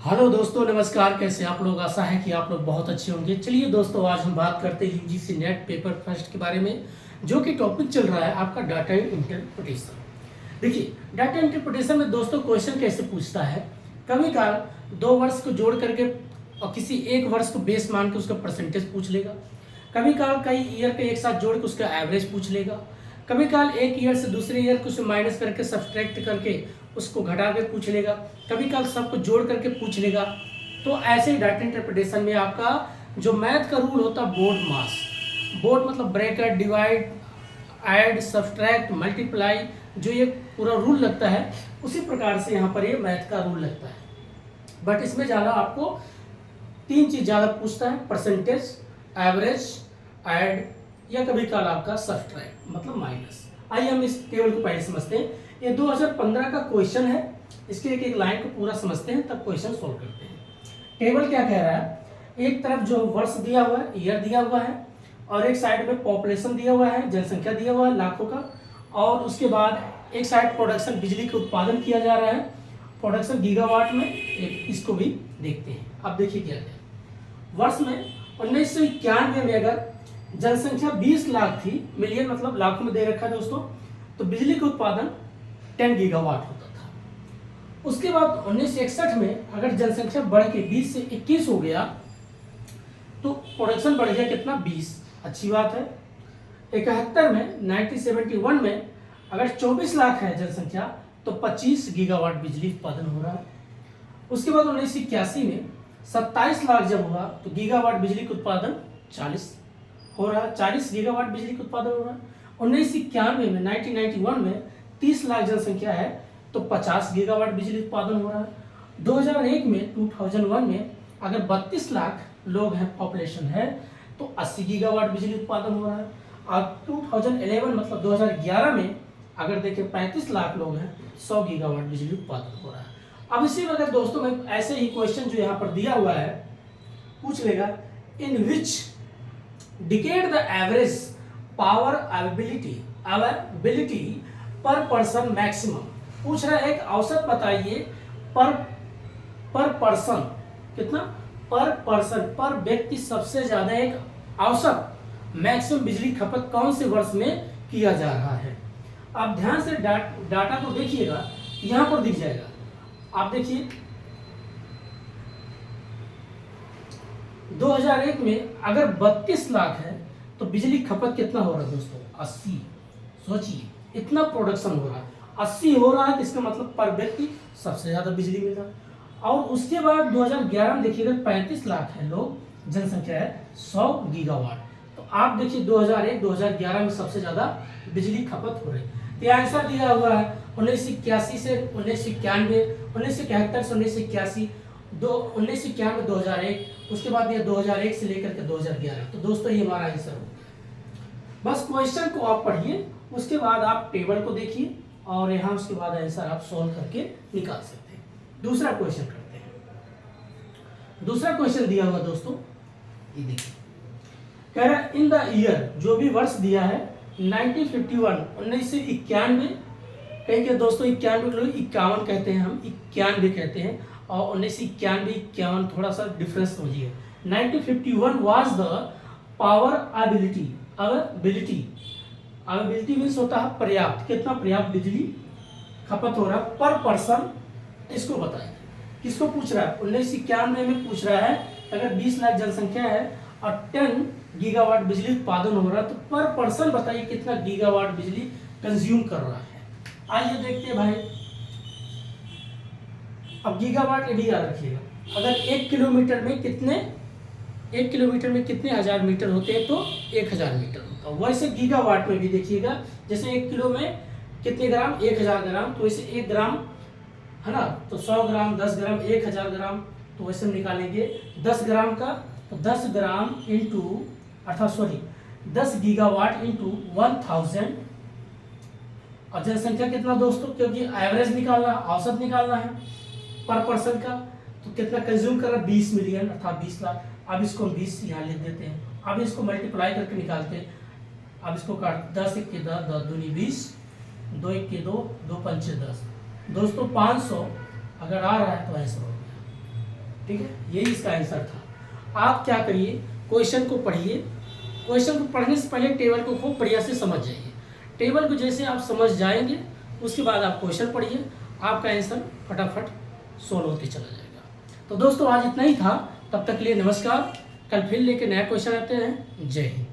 Hello दोस्तों, नमस्कार। कैसे आप लोग? आशा है कि आप लोग बहुत अच्छे होंगे। चलिए दोस्तों, आज हम बात करते हैं यूजीसी नेट पेपर फर्स्ट के बारे में, जो कि टॉपिक चल रहा है आपका डाटा इंटरप्रिटेशन। देखिए, डाटा इंटरप्रिटेशन में दोस्तों क्वेश्चन कैसे पूछता है, कभी काल 2 वर्ष को जोड़ करके और किसी एक वर्ष को बेस मान के उसका परसेंटेज पूछ लेगा। कभी काल कई ईयर के एक साथ जोड़ के उसका एवरेज पूछ लेगा। कभी काल एक ईयर से दूसरे ईयर को उसे माइनस करके सब्सट्रैक्ट करके उसको घटा के पूछ लेगा। कभी काल सबको जोड़ करके पूछ लेगा। तो ऐसे ही डाटा इंटरप्रिटेशन में आपका जो मैथ का रूल होता है बोर्ड मास, बोर्ड मतलब bracket, divide, add, subtract, multiply, जो ये पूरा रूल लगता है, उसी प्रकार से यहाँ पर ये मैथ का रूल लगता है। बट इसमें ज़्यादा आपको 3 चीज़ ज़्यादा पूछता है: परसेंटेज, एवरेज, ऐड, या कभी काल आपका सब्सट्रैक्ट मतलब माइनस। आइए हम इस टेबल को पहले समझते हैं। ये 2015 का क्वेश्चन है। इसके एक एक लाइन को पूरा समझते हैं, तब क्वेश्चन सोल्व करते हैं। टेबल क्या कह रहा है? एक तरफ जो वर्ष दिया हुआ है, ईयर दिया हुआ है, और एक साइड में पॉपुलेशन दिया हुआ है, जनसंख्या दिया हुआ है लाखों का, और उसके बाद एक साइड प्रोडक्शन, बिजली का उत्पादन किया जा रहा है, प्रोडक्शन गीगावाट में। इसको भी देखते हैं। अब देखिए क्या है। वर्ष में 1991 में अगर जनसंख्या 20 लाख थी, मिलियन मतलब लाखों में दे रखा है दोस्तों, तो बिजली का उत्पादन 10 गीगावाट होता था। उसके बाद 1961 में अगर जनसंख्या बढ़ के 20 से 21 हो गया, तो प्रोडक्शन बढ़ गया कितना? 20। अच्छी बात है। 71 में 1971 में अगर 24 लाख है जनसंख्या, तो 25 गीगावाट बिजली उत्पादन हो रहा है। उसके बाद 1981 में 27 लाख जब हुआ, तो गीगावाट बिजली का उत्पादन 40 हो रहा है, 40 गीगावाट बिजली का उत्पादन हो रहा है। 1991 में 1991 में 30 लाख जनसंख्या है, तो 50 गीगावाट बिजली उत्पादन हो रहा है। 2001 में 2001 में अगर 32 लाख लोग हैं, पॉपुलेशन है, तो 80 गीगावाट बिजली उत्पादन हो रहा है। और 2011 मतलब 2011 में अगर देखें 35 लाख लोग हैं, 100 गीगावाट बिजली उत्पादन हो रहा है। अब इसी में अगर दोस्तों में ऐसे ही क्वेश्चन जो यहाँ पर दिया हुआ है पूछ लेगा, in which decade the average power availability per person maximum. पूछ रहा है एक औसत बताइए पर पर्सन, कितना? पर पर्सन, पर व्यक्ति सबसे ज्यादा एक औसत मैक्सिमम बिजली खपत कौन से वर्ष में किया जा रहा है। आप ध्यान से डाटा को देखिएगा, यहां पर दिख जाएगा। आप देखिए 2001 में अगर 32 लाख है, तो बिजली खपत कितना हो रहा है दोस्तों? 80। सोचिए, इतना प्रोडक्शन हो रहा है, 80 हो रहा है, तो इसका मतलब पर व्यक्ति सबसे ज्यादा बिजली मिल रहा है। और उसके बाद 2011 में देखिएगा 35 लाख है लोग, जनसंख्या है 100 गीगावाट। तो आप देखिए 2001-2011 में सबसे ज्यादा बिजली खपत हो रही है। तो आंसर दिया हुआ है 1981 से 1991, 1971 से 1981, 1991 2001, उसके बाद ये 2001 से लेकर के 2011। तो दोस्तों ये हमारा आंसर हो गया। बस क्वेश्चन को आप पढ़िए, उसके बाद आप टेबल को देखिए, और यहाँ उसके बाद आंसर आप सॉल्व करके निकाल सकते हैं। दूसरा क्वेश्चन करते हैं। दूसरा क्वेश्चन दिया हुआ दोस्तों, ये देखिए, कह रहा है इन द ईयर, जो भी वर्ष दिया है 1951, 1991, कहेंगे दोस्तों 91 लोग 51 कहते हैं, हम 91 कहते हैं, और 1991 51 थोड़ा सा डिफरेंस समझिए। 1951 was the power availability means होता है पर्याप्त, कितना पर्याप्त बिजली खपत हो रहा है पर पर्सन, इसको बताइए। किसको पूछ रहा है? 1991 में पूछ रहा है अगर 20 लाख जनसंख्या है और 10 गीगावाट बिजली उत्पादन हो रहा है, तो पर पर्सन बताइए कितना गीगावाट बिजली कंज्यूम कर रहा है। आइए देखते हैं भाई। अब गीगावाट ये भी याद रखिएगा, अगर 1 किलोमीटर में कितने हजार मीटर होते हैं, तो 1000 मीटर होता है। वैसे गीगावाट में भी देखिएगा, जैसे 1 किलो में कितने ग्राम? 1000 ग्राम। तो वैसे 1 ग्राम है ना, तो 100 ग्राम, 10 ग्राम, 1000 ग्राम। तो वैसे हम निकालेंगे 10 ग्राम का, तो 10 ग्राम इंटू 10 गीगावाट इंटू 1000। और जनसंख्या कितना दोस्तों, क्योंकि एवरेज निकालना, औसत निकालना है पर पर्सन का, तो कितना कंज्यूम कर रहा है? 20 मिलियन अर्थात 20 लाख। अब इसको 20 यहाँ लिख देते हैं। अब इसको मल्टीप्लाई करके निकालते हैं। अब इसको काट, 10 1 के 10, 10 दूनी 20, 2 1 के 2, 2 पंचे 10। दोस्तों 500 अगर आ रहा है तो आंसर हो गया। ठीक है, यही इसका आंसर था। आप क्या करिए, क्वेश्चन को पढ़िए, क्वेश्चन को पढ़ने से पहले टेबल को खूब बढ़िया से समझ जाइए। टेबल को जैसे आप समझ जाएंगे उसके बाद आप क्वेश्चन पढ़िए, आपका आंसर फटाफट सोल्व होते चला जाएगा। तो दोस्तों आज इतना ही था, तब तक के लिए नमस्कार। कल फिर लेके नया क्वेश्चन आते हैं। जय हिंद।